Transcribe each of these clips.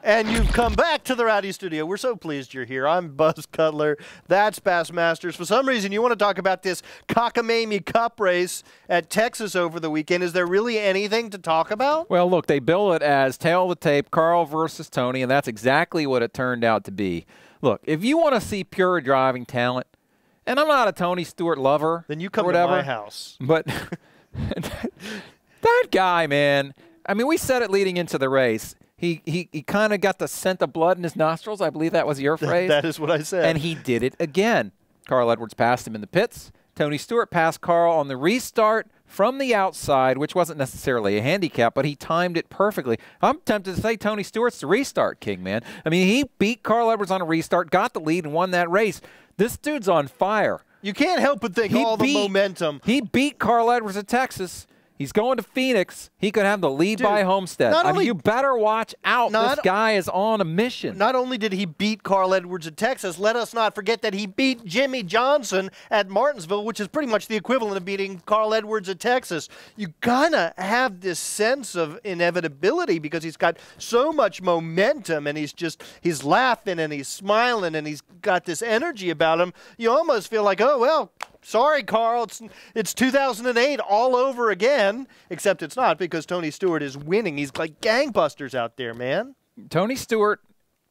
And you've come back to the Rowdy Studio. We're so pleased you're here. I'm Buzz Cutler. That's Bassmasters. For some reason, you want to talk about this cockamamie cup race at Texas over the weekend. Is there really anything to talk about? Well, look, they bill it as tail of the tape, Carl versus Tony, and that's exactly what it turned out to be. Look, if you want to see pure driving talent, and I'm not a Tony Stewart lover, then you come to my house. But that guy, man, I mean, we said it leading into the race. He kind of got the scent of blood in his nostrils. I believe that was your phrase. That is what I said. And he did it again. Carl Edwards passed him in the pits. Tony Stewart passed Carl on the restart from the outside, which wasn't necessarily a handicap, but he timed it perfectly. I'm tempted to say Tony Stewart's the restart king, man. I mean, he beat Carl Edwards on a restart, got the lead, and won that race. This dude's on fire. You can't help but think the momentum. He beat Carl Edwards at Texas. He's going to Phoenix. He could have the lead by Homestead. I mean, you better watch out. This guy is on a mission. Not only did he beat Carl Edwards at Texas, let us not forget that he beat Jimmy Johnson at Martinsville, which is pretty much the equivalent of beating Carl Edwards at Texas. You gotta have this sense of inevitability because he's got so much momentum and he's laughing and he's smiling and he's got this energy about him. You almost feel like, oh, well, sorry, Carl, it's 2008 all over again, except it's not because Tony Stewart is winning. He's like gangbusters out there, man. Tony Stewart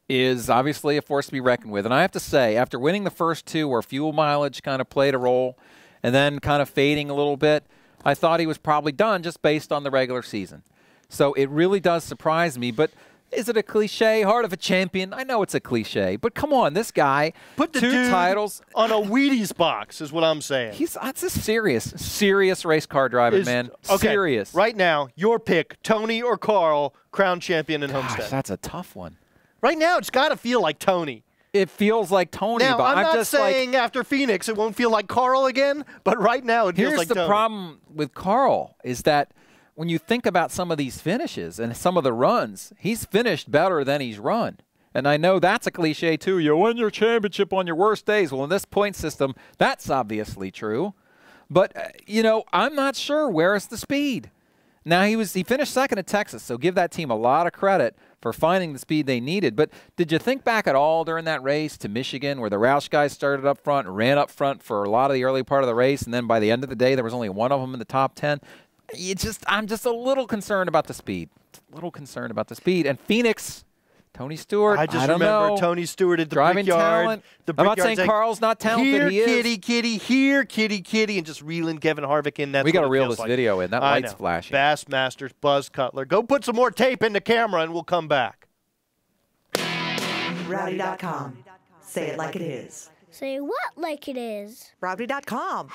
is obviously a force to be reckoned with. And I have to say, after winning the first two where fuel mileage kind of played a role and then kind of fading a little bit, I thought he was probably done just based on the regular season. So it really does surprise me. But is it a cliche? Heart of a champion? I know it's a cliche, but come on, this guy, put the two titles on a Wheaties box is what I'm saying. That's a serious race car driving, man. Okay, serious. Right now, your pick, Tony or Carl, crown champion in Homestead. That's a tough one. Right now, it's got to feel like Tony. It feels like Tony. Now, but I'm not just saying after Phoenix it won't feel like Carl again, but right now it feels like Tony. Here's the problem with Carl is that when you think about some of these finishes and some of the runs, he's finished better than he's run. And I know that's a cliche, too. You win your championship on your worst days. Well, in this point system, that's obviously true. But, you know, I'm not sure where's the speed. Now, he finished second at Texas, so give that team a lot of credit for finding the speed they needed. But did you think back at all during that race to Michigan where the Roush guys started up front and ran up front for a lot of the early part of the race, and then by the end of the day there was only one of them in the top 10? I'm just a little concerned about the speed. And Phoenix, Tony Stewart, I just don't remember know. Tony Stewart at the driving Brickyard. talent. I'm not saying Carl's not talented. Here, he is. kitty, kitty, here, kitty, kitty, and just reeling Kevin Harvick in. That's we got to what it reel feels this like. video in. That light's flashing. Bassmasters, Buzz Cutler. Go put some more tape in the camera, and we'll come back. Rowdy.com. Say it like it is. Say what like it is? Rowdy.com.